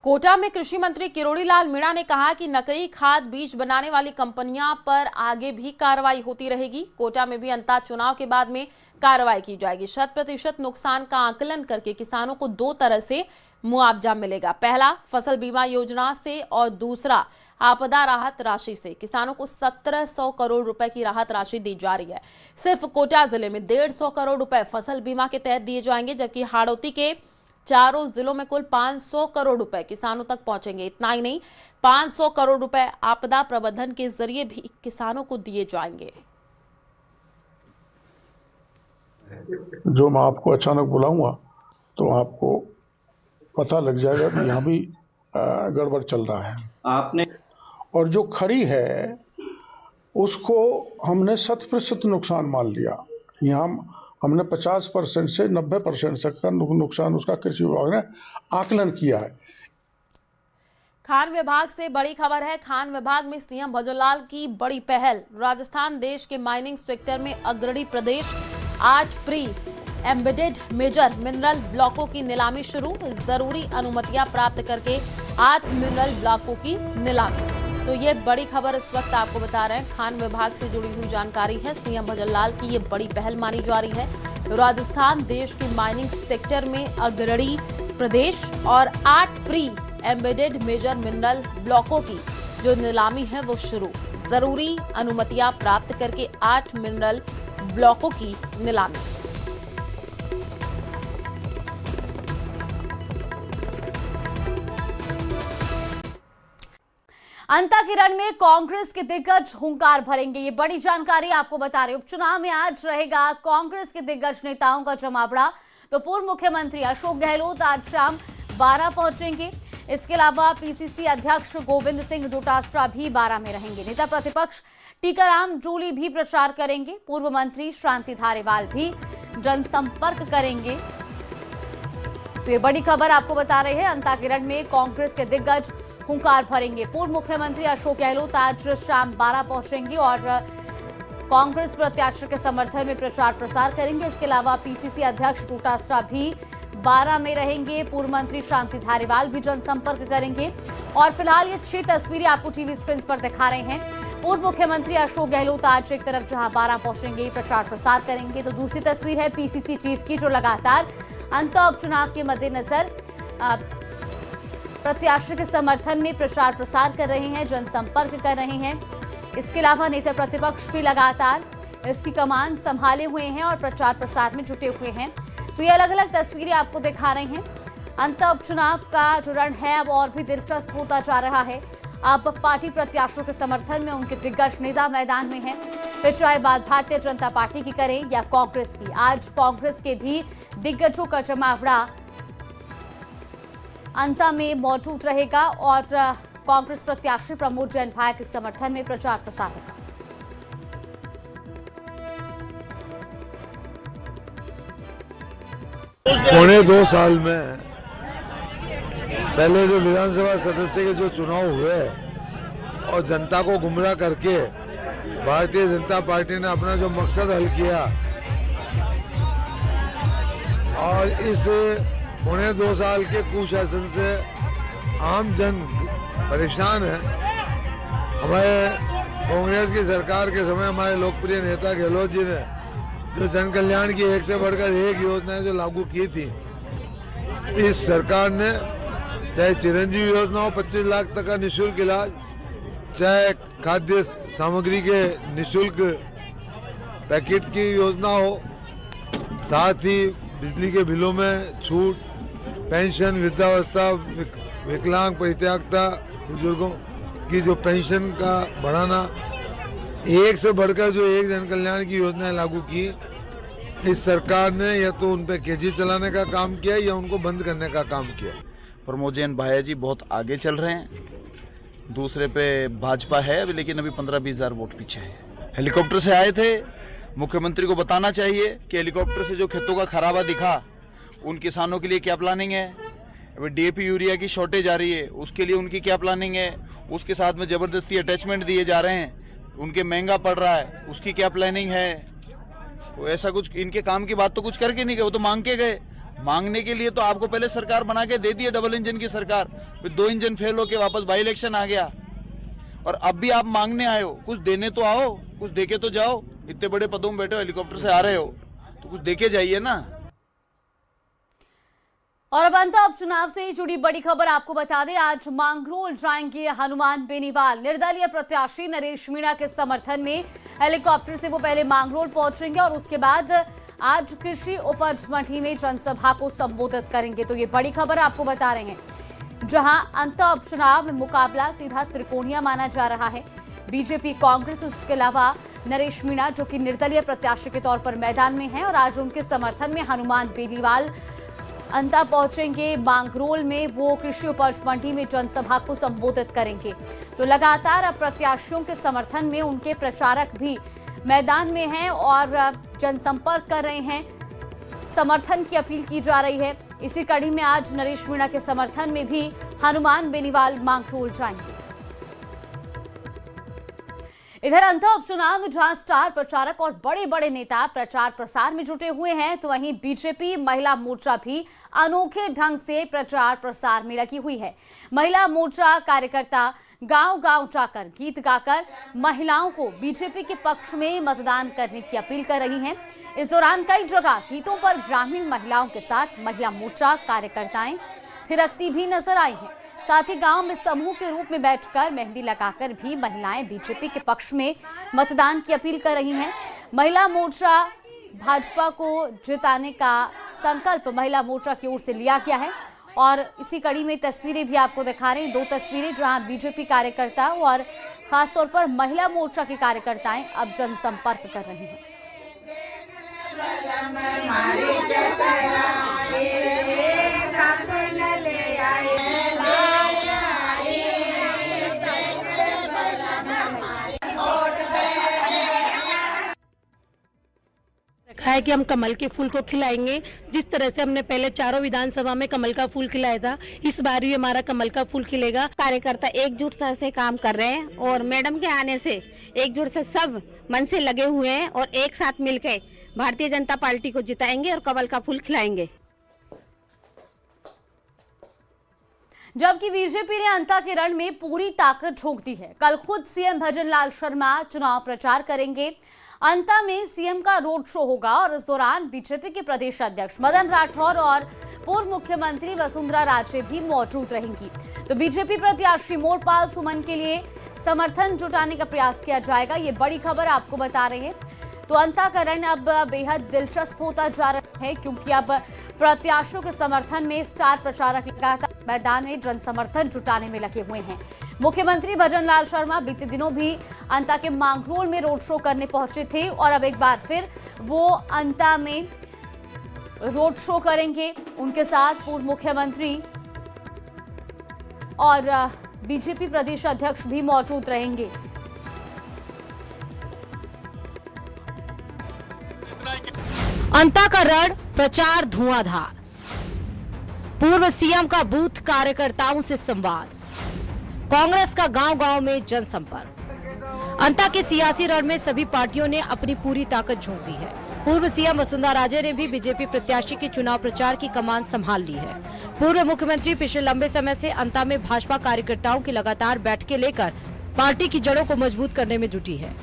कोटा में कृषि मंत्री किरोड़ी लाल मीणा ने कहा कि नकली खाद बीज बनाने वाली कंपनियां पर आगे भी कार्रवाई होती रहेगी। कोटा में भी अंतः चुनाव के बाद में कार्रवाई की जाएगी। 100% नुकसान का आकलन करके किसानों को दो तरह से मुआवजा मिलेगा। पहला फसल बीमा योजना से और दूसरा आपदा राहत राशि से। किसानों को 1700 करोड़ रुपए की राहत राशि दी जा रही है। सिर्फ कोटा जिले में 150 करोड़ रुपए फसल बीमा के तहत दिए जाएंगे, जबकि हाड़ौती के चारों जिलों में कुल 500 करोड़ रुपए किसानों तक पहुंचेंगे। इतना ही नहीं, 500 करोड़ रुपए आपदा प्रबंधन के जरिए भी किसानों को दिए जाएंगे। जो मैं आपको अचानक बुलाऊंगा तो आपको पता लग जाएगा कि यहाँ भी गड़बड़ चल रहा है। आपने और जो खड़ी है उसको हमने 100% नुकसान मान लिया। यहाँ हमने 50% से 90% तक का नुकसान उसका कृषि विभाग ने आकलन किया है। खान विभाग से बड़ी खबर है। खान विभाग में सीएम भजनलाल की बड़ी पहल। राजस्थान देश के माइनिंग सेक्टर में अग्रणी प्रदेश। 8 प्री एम्बेडेड मेजर मिनरल ब्लॉकों की नीलामी शुरू। जरूरी अनुमतियां प्राप्त करके 8 मिनरल ब्लॉकों की नीलामी। तो ये बड़ी खबर इस वक्त आपको बता रहे हैं। खान विभाग से जुड़ी हुई जानकारी है। सीएम भजनलाल की ये बड़ी पहल मानी जा रही है। राजस्थान देश की माइनिंग सेक्टर में अग्रणी प्रदेश और 8 प्री एम्बेडेड मेजर मिनरल ब्लॉकों की जो नीलामी है वो शुरू। जरूरी अनुमतियां प्राप्त करके 8 मिनरल ब्लॉकों की नीलामी। अंताकिरण में कांग्रेस के दिग्गज हुंकार भरेंगे, ये बड़ी जानकारी आपको बता रहे। उपचुनाव में आज रहेगा कांग्रेस के दिग्गज नेताओं का जमावड़ा। तो पूर्व मुख्यमंत्री अशोक गहलोत आज शाम 12 पहुंचेंगे। इसके अलावा पीसीसी अध्यक्ष गोविंद सिंह डोटासरा भी 12 में रहेंगे। नेता प्रतिपक्ष टीकाराम जूली भी प्रचार करेंगे। पूर्व मंत्री शांति धारीवाल भी जनसंपर्क करेंगे। तो ये बड़ी खबर आपको बता रहे हैं। अंताकिरण में कांग्रेस के दिग्गज हुंकार भरेंगे। पूर्व मुख्यमंत्री अशोक गहलोत आज शाम 12 पहुंचेंगे और कांग्रेस प्रत्याशी के समर्थन में प्रचार प्रसार करेंगे। इसके अलावा पीसीसी अध्यक्ष डोटासरा भी 12 में रहेंगे। पूर्व मंत्री शांति धारीवाल भी जनसंपर्क करेंगे। और फिलहाल ये 6 तस्वीरें आपको टीवी स्क्रीन पर दिखा रहे हैं। पूर्व मुख्यमंत्री अशोक गहलोत आज एक तरफ जहां 12 पहुंचेंगे, प्रचार प्रसार करेंगे, तो दूसरी तस्वीर है पीसीसी चीफ की, जो लगातार अंतर उपचुनाव के मद्देनजर प्रत्याशी के समर्थन में प्रचार प्रसार कर रहे हैं, जनसंपर्क कर रहे हैं। इसके अलावा नेता प्रतिपक्ष भी लगातार इसकी कमान संभाले हुए हैं और प्रचार प्रसार में जुटे हुए हैं। तो ये अलग अलग तस्वीरें आपको दिखा रहे हैं। अंतर उपचुनाव का जो रण है अब और भी दिलचस्प होता जा रहा है। अब पार्टी प्रत्याशियों के समर्थन में उनके दिग्गज नेता मैदान में हैं। फिर चाहे बात भारतीय जनता पार्टी की करें या कांग्रेस की, आज कांग्रेस के भी दिग्गजों का जमावड़ा अंता में मौजूद रहेगा और कांग्रेस प्रत्याशी प्रमोद जैन भाई के समर्थन में प्रचार प्रसार होगा। पौने 2 साल में पहले जो विधानसभा सदस्य के जो चुनाव हुए और जनता को गुमराह करके भारतीय जनता पार्टी ने अपना जो मकसद हल किया, और इस पौने 2 साल के कुशासन से आम जन परेशान है। हमारे कांग्रेस की सरकार के समय हमारे लोकप्रिय नेता गहलोत जी ने जो जन कल्याण की एक से बढ़कर एक योजनाएं जो लागू की थी, इस सरकार ने चाहे चिरंजीवी योजना हो 25 लाख तक का निःशुल्क इलाज, चाहे खाद्य सामग्री के निःशुल्क पैकेट की योजना हो, साथ ही बिजली के बिलों में छूट, पेंशन, वृद्धावस्था, विकलांग, परित्यागता बुजुर्गों की जो पेंशन का बढ़ाना, एक से बढ़कर जो एक जन कल्याण की योजनाएं लागू की, इस सरकार ने या तो उन पे केजी चलाने का काम किया या उनको बंद करने का काम किया। प्रमोद जैन भाई जी बहुत आगे चल रहे हैं, दूसरे पे भाजपा है अभी, लेकिन अभी 15-20 हज़ार वोट पीछे है। हेलीकॉप्टर से आए थे, मुख्यमंत्री को बताना चाहिए कि हेलीकॉप्टर से जो खेतों का खराबा दिखा, उन किसानों के लिए क्या प्लानिंग है। अभी डीएपी यूरिया की शॉर्टेज आ रही है, उसके लिए उनकी क्या प्लानिंग है। उसके साथ में ज़बरदस्ती अटैचमेंट दिए जा रहे हैं, उनके महंगा पड़ रहा है, उसकी क्या प्लानिंग है। वो ऐसा कुछ इनके काम की बात तो कुछ करके नहीं गए, वो तो मांग के गए। मांगने के लिए तो आपको पहले सरकार बना के दे दी है, डबल इंजन की सरकार, फिर 2 इंजन फेल होके वापस बाई इलेक्शन आ गया, और अब भी आप मांगने आए हो। कुछ देने तो आओ, कुछ देके तो जाओ। इतने बड़े पदों में बैठे हो, हेलीकॉप्टर से आ रहे हो, तो कुछ देके जाइए ना। और अब अंत उपचुनाव से जुड़ी बड़ी खबर आपको बता दें, आज मांगरोल जाएंगे हनुमान बेनीवाल। निर्दलीय प्रत्याशी नरेश मीणा के समर्थन में हेलीकॉप्टर से वो पहले मांगरोल पहुंचेंगे और उसके बाद आज कृषि उपज मंडी में जनसभा को संबोधित करेंगे। तो ये बड़ी खबर आपको बता रहे हैं, जहां अंत उपचुनाव में मुकाबला सीधा त्रिकोणीय माना जा रहा है। बीजेपी, कांग्रेस, उसके अलावा नरेश मीणा जो कि निर्दलीय प्रत्याशी के तौर पर मैदान में हैं, और आज उनके समर्थन में हनुमान बेनीवाल अंता पहुंचेंगे मांगरोल में। वो कृषि उपज मंडी में जनसभा को संबोधित करेंगे। तो लगातार अब प्रत्याशियों के समर्थन में उनके प्रचारक भी मैदान में हैं और जनसंपर्क कर रहे हैं, समर्थन की अपील की जा रही है। इसी कड़ी में आज नरेश मीणा के समर्थन में भी हनुमान बेनीवाल मांगरोल जाएंगे। इधर अंत उपचुनाव में जहां स्टार प्रचारक और बड़े बड़े नेता प्रचार प्रसार में जुटे हुए हैं, तो वहीं बीजेपी महिला मोर्चा भी अनोखे ढंग से प्रचार प्रसार में लगी हुई है। महिला मोर्चा कार्यकर्ता गांव-गांव जाकर गीत गाकर महिलाओं को बीजेपी के पक्ष में मतदान करने की अपील कर रही हैं। इस दौरान कई जगह गीतों पर ग्रामीण महिलाओं के साथ महिला मोर्चा कार्यकर्ताएं थिरकती भी नजर आई हैं। साथ ही गांव में समूह के रूप में बैठकर मेहंदी लगाकर भी महिलाएं बीजेपी के पक्ष में मतदान की अपील कर रही हैं। महिला मोर्चा भाजपा को जिताने का संकल्प महिला मोर्चा की ओर से लिया गया है, और इसी कड़ी में तस्वीरें भी आपको दिखा रहे हैं। 2 तस्वीरें जहां बीजेपी कार्यकर्ता और खासतौर पर महिला मोर्चा के कार्यकर्ताएं अब जनसंपर्क कर रहे हैं। रखा है कि हम कमल के फूल को खिलाएंगे। जिस तरह से हमने पहले चारों विधानसभा में कमल का फूल खिलाया था, इस बार भी हमारा कमल का फूल खिलेगा। कार्यकर्ता एकजुट से काम कर रहे हैं और मैडम के आने से एकजुट से सब मन से लगे हुए हैं और एक साथ मिलकर भारतीय जनता पार्टी को जिताएंगे और कमल का फूल खिलाएंगे। जबकि बीजेपी ने अंता के रण में पूरी ताकत झोंक दी है। कल खुद सीएम भजनलाल शर्मा चुनाव प्रचार करेंगे। अंता में सीएम का रोड शो होगा और इस दौरान बीजेपी के प्रदेश अध्यक्ष मदन राठौर और पूर्व मुख्यमंत्री वसुंधरा राजे भी मौजूद रहेंगी। तो बीजेपी प्रत्याशी मोरपाल सुमन के लिए समर्थन जुटाने का प्रयास किया जाएगा। ये बड़ी खबर आपको बता रहे हैं। तो अंता का रण अब बेहद दिलचस्प होता जा रहा है, क्योंकि अब प्रत्याशियों के समर्थन में स्टार प्रचारक लगातार मैदान में जनसमर्थन जुटाने में लगे हुए हैं। मुख्यमंत्री भजनलाल शर्मा बीते दिनों भी अंता के मांगरोल में रोड शो करने पहुंचे थे और अब एक बार फिर वो अंता में रोड शो करेंगे। उनके साथ पूर्व मुख्यमंत्री और बीजेपी प्रदेश अध्यक्ष भी मौजूद रहेंगे। अंता का रण प्रचार धुआंधार। पूर्व सीएम का बूथ कार्यकर्ताओं से संवाद। कांग्रेस का गांव-गांव में जनसंपर्क। अंता के सियासी रण में सभी पार्टियों ने अपनी पूरी ताकत झोंक दी है। पूर्व सीएम वसुंधरा राजे ने भी बीजेपी प्रत्याशी के चुनाव प्रचार की कमान संभाल ली है। पूर्व मुख्यमंत्री पिछले लंबे समय से अंता में भाजपा कार्यकर्ताओं की लगातार बैठकें लेकर पार्टी की जड़ों को मजबूत करने में जुटी है।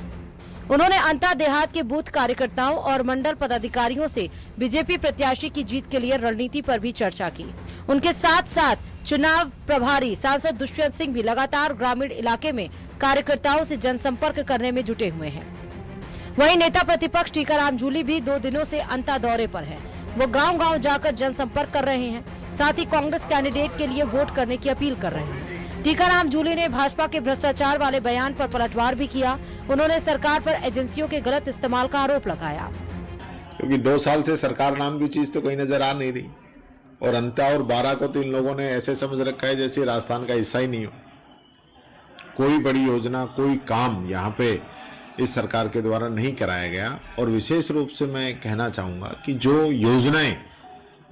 उन्होंने अंता देहात के बूथ कार्यकर्ताओं और मंडल पदाधिकारियों से बीजेपी प्रत्याशी की जीत के लिए रणनीति पर भी चर्चा की। उनके साथ साथ चुनाव प्रभारी सांसद दुष्यंत सिंह भी लगातार ग्रामीण इलाके में कार्यकर्ताओं से जनसंपर्क करने में जुटे हुए हैं। वहीं नेता प्रतिपक्ष टीकाराम जूली भी 2 दिनों से अंता दौरे पर हैं। वो गांव-गांव जाकर जनसंपर्क कर रहे हैं, साथ ही कांग्रेस कैंडिडेट के लिए वोट करने की अपील कर रहे हैं। टीकाराम जूली ने भाजपा के भ्रष्टाचार वाले बयान पर पलटवार भी किया। उन्होंने सरकार पर एजेंसियों के गलत इस्तेमाल का आरोप लगाया। क्योंकि 2 साल से सरकार नाम की चीज तो कहीं नजर आ नहीं रही, और अंता और 12 को तो इन लोगों ने ऐसे समझ रखा है जैसे राजस्थान का हिस्सा ही नहीं हो। कोई बड़ी योजना, कोई काम यहाँ पे इस सरकार के द्वारा नहीं कराया गया। और विशेष रूप से मैं कहना चाहूंगा कि जो योजनाएं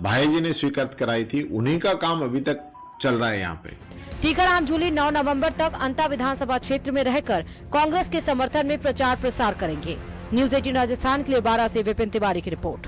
भाई जी ने स्वीकृत कराई थी, उन्हीं का काम अभी तक चल रहा है यहाँ पे। टीकाराम जूली 9 नवंबर तक अंता विधानसभा क्षेत्र में रहकर कांग्रेस के समर्थन में प्रचार प्रसार करेंगे। न्यूज़ 18 राजस्थान के लिए 12 से विपिन तिवारी की रिपोर्ट।